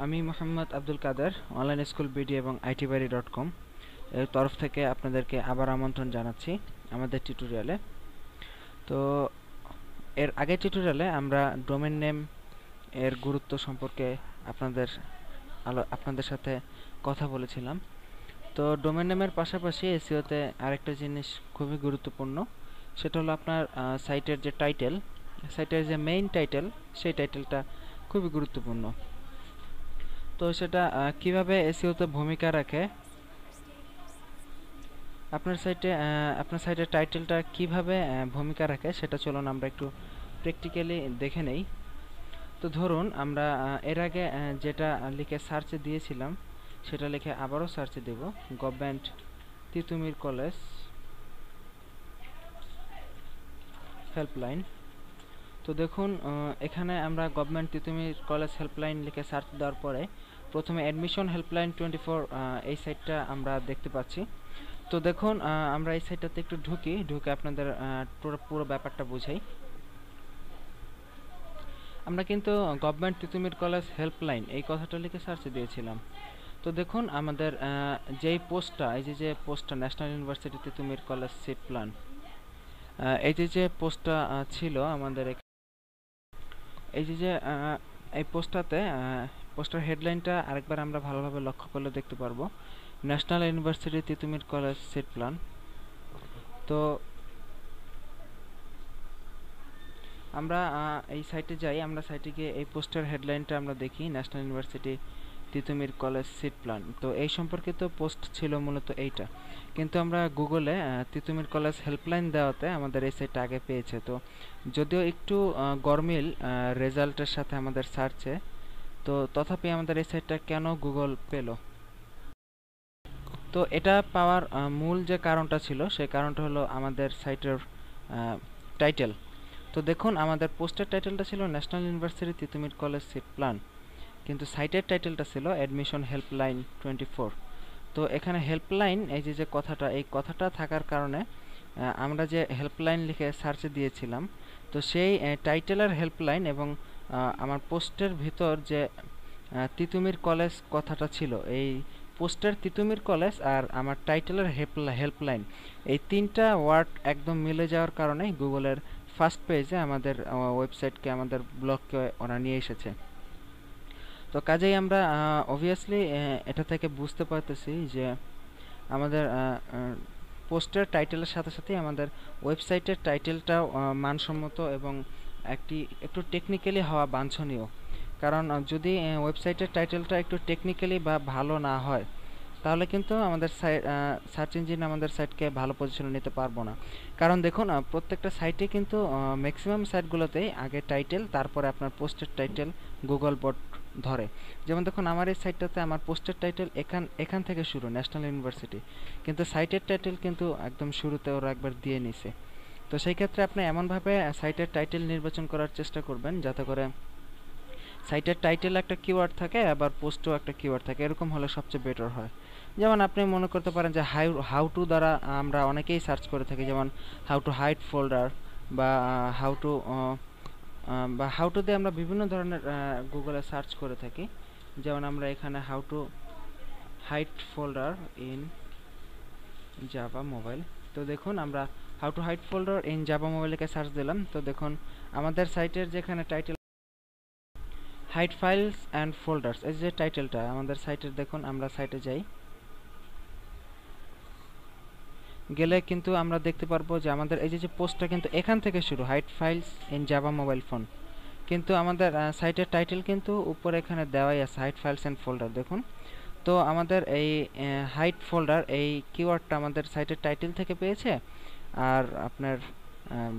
আমি মোহাম্মদ আব্দুল কাদের online school BD এবং আইটিবাড়ি.com এর তরফ থেকে আপনাদেরকে আবার আমন্ত্রণ জানাচ্ছি আমাদের টিউটোরিয়ালে। তো এর আগের টিউটোরিয়ালে আমরা ডোমেন নেম এর গুরুত্ব সম্পর্কে আপনাদের সাথে কথা বলেছিলাম। তো ডোমেন নেমের পাশাপাশি এসইওতে আরেকটা জিনিস খুবই গুরুত্বপূর্ণ, সেটা হলো আপনার সাইটের যে টাইটেল, সাইটের যে মেইন টাইটেল, সেই টাইটেলটা খুবই গুরুত্বপূর্ণ। তো সেটা কিভাবে এসইওতে ভূমিকা রাখে, আপনার সাইটের টাইটেলটা কিভাবে ভূমিকা রাখে সেটা চলুন আমরা একটু প্র্যাকটিক্যালি দেখে নেই। তো ধরুন আমরা এর আগে যেটা লিখে সার্চে দিয়েছিলাম সেটা লিখে আবারও সার্চে দেব, গভর্নমেন্ট তিতুমির কলেজ হেল্পলাইন। তো দেখুন এখানে আমরা গভর্নমেন্ট তিতুমির কলেজ হেল্পলাইন লিখে সার্চ দেওয়ার পরে প্রথমে অ্যাডমিশন হেল্পলাইন 24 এই সাইটটা আমরা দেখতে পাচ্ছি। তো দেখুন আমরা এই সাইটটাতে একটু ঢুকে আপনাদের পুরো ব্যাপারটা বুঝাই। আমরা কিন্তু গভর্নমেন্ট তিতুমির কলেজ হেল্পলাইন এই কথাটা লিখে সার্চে দিয়েছিলাম। তো দেখুন আমাদের যেই পোস্টটা, এই যে পোস্টটা national university Titumir college seat plan, এই যে পোস্টটা ছিল আমাদের এই যে এই পোস্টার হেডলাইনটা আরেকবার আমরা ভালোভাবে লক্ষ্য করলে দেখতে পারবো, national university Titumir college seat plan. তো আমরা এই সাইটে যাই, আমরা সাইটে গিয়ে এই পোস্টার হেডলাইনটা আমরা দেখি, national university Titumir college seat plan. তো এই সম্পর্কিত পোস্ট ছিল মূলত এইটা, কিন্তু আমরা গুগলে তিতুমির কলেজ হেল্পলাইন দেওয়াতে আমাদের এই সাইটটা আগে পেয়েছে। তো যদিও একটু গরমিল রেজাল্টের সাথে আমাদের সার্চে, তো তথাপি আমাদের এই সাইটটা কেন গুগল পেল, তো এটা পাওয়ার মূল যে কারণটা ছিল সেই কারণটা হলো আমাদের সাইটের টাইটেল। তো দেখুন আমাদের পোস্টের টাইটেলটা ছিল national university Titumir college seat plan, কিন্তু সাইটের টাইটেলটা ছিল অ্যাডমিশন হেল্পলাইন 24। তো এখানে হেল্পলাইন এই যে কথাটা, এই কথাটা থাকার কারণে আমরা যে হেল্পলাইন লিখে সার্চে দিয়েছিলাম, তো সেই টাইটেলের হেল্পলাইন এবং আমার পোস্টের ভিতর যে তিতুমির কলেজ কথাটা ছিল, এই পোস্টের তিতুমির কলেজ আর আমার টাইটেলের হেল্পলাইন, এই তিনটা ওয়ার্ড একদম মিলে যাওয়ার কারণে গুগলের ফার্স্ট পেজে আমাদের ওয়েবসাইটকে, আমাদের ব্লগকে ওরা নিয়ে এসেছে। তো কাজেই আমরা অবভিয়াসলি এটা থেকে বুঝতে পারতেছি যে আমাদের পোস্টের টাইটেলের সাথে সাথে আমাদের ওয়েবসাইটের টাইটেলটাও মানসম্মত এবং একটু টেকনিক্যালি হওয়া বাঞ্ছনীয়। কারণ যদি ওয়েবসাইটের টাইটেলটা একটু টেকনিক্যালি বা ভালো না হয়, তাহলে কিন্তু আমাদের সার্চ ইঞ্জিন আমাদের সাইটকে ভালো পজিশনে নিতে পারবো না। কারণ দেখুন প্রত্যেকটা সাইটে কিন্তু ম্যাক্সিমাম সাইটগুলোতেই আগে টাইটেল, তারপরে আপনার পোস্টের টাইটেল গুগল বট ধরে। যেমন দেখুন আমার এই সাইটটাতে আমার পোস্টের টাইটেল এখান থেকে শুরু, ন্যাশনাল ইউনিভার্সিটি, কিন্তু সাইটের টাইটেল কিন্তু একদম শুরুতে ওরা একবার দিয়ে নিছে। তো সেই ক্ষেত্রে আপনি এমনভাবে সাইটের টাইটেল নির্বাচন করার চেষ্টা করবেন যাতে করে সাইটের টাইটেল একটা কিওয়ার্ড থাকে, আবার পোস্টও একটা কিওয়ার্ড থাকে, এরকম হলে সবচেয়ে বেটার হয়। যেমন আপনি মনে করতে পারেন যে হাউ টু দ্বারা আমরা অনেকেই সার্চ করে থাকি, যেমন হাউ টু হাইড ফোল্ডার বা হাউ টু দিয়ে আমরা বিভিন্ন ধরনের গুগলে সার্চ করে থাকি। যেমন আমরা এখানে how to hide folder in Java mobile, তো দেখুন আমরা how to hide folder in Java মোবাইলকে সার্চ দিলাম। তো দেখুন আমাদের সাইটের যেখানে title hide files and folders, এই যে টাইটেলটা আমাদের সাইটের, দেখুন আমরা সাইটে যাই, গেলে কিন্তু আমরা দেখতে পারবো যে আমাদের এই যে পোস্টটা কিন্তু এখান থেকে শুরু, hide files in Java mobile phone, কিন্তু আমাদের সাইটের টাইটেল কিন্তু উপরে এখানে দেওয়াই আছে, হাইড ফাইলস অ্যান্ড ফোল্ডার। দেখুন তো আমাদের এই হাইড ফোল্ডার এই কিওয়ার্ডটা আমাদের সাইটের টাইটেল থেকে পেয়েছে, আর আপনার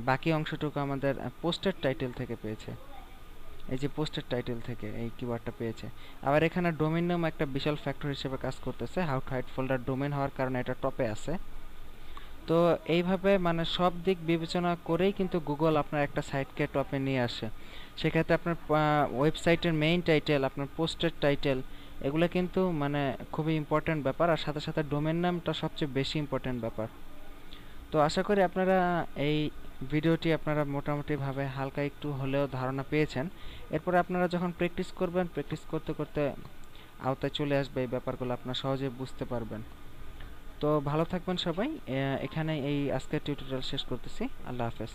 বাকি অংশটুকু আমাদের পোস্টের টাইটেল থেকে পেয়েছে, এই যে পোস্টের টাইটেল থেকে এই কিওয়ার্ডটা পেয়েছে। আবার এখানে ডোমেইন নাম একটা বিশাল ফ্যাক্টর হিসেবে কাজ করতেছে, how to hide folder domain হওয়ার কারণে এটা টপে আছে। তো এইভাবে মানে সব দিক বিবেচনা করেই কিন্তু গুগল আপনার একটা সাইটকে টপে নিয়ে আসে। সেক্ষেত্রে আপনার ওয়েবসাইটের মেইন টাইটেল, আপনার পোস্টের টাইটেল, এগুলো কিন্তু মানে খুবই ইম্পর্ট্যান্ট ব্যাপার, আর সাথে সাথে ডোমেন নামটা সবচেয়ে বেশি ইম্পর্ট্যান্ট ব্যাপার। তো আশা করি আপনারা এই ভিডিওটি আপনারা মোটামুটিভাবে হালকা একটু হলেও ধারণা পেয়েছেন। এরপরে আপনারা যখন প্র্যাকটিস করবেন, প্র্যাকটিস করতে করতে আওতায় চলে আসবে এই ব্যাপারগুলো, আপনারা সহজে বুঝতে পারবেন। তো ভালো থাকবেন সবাই। এখানে এই আজকের টিউটোরিয়াল শেষ করতেছি। আল্লাহ হাফেজ।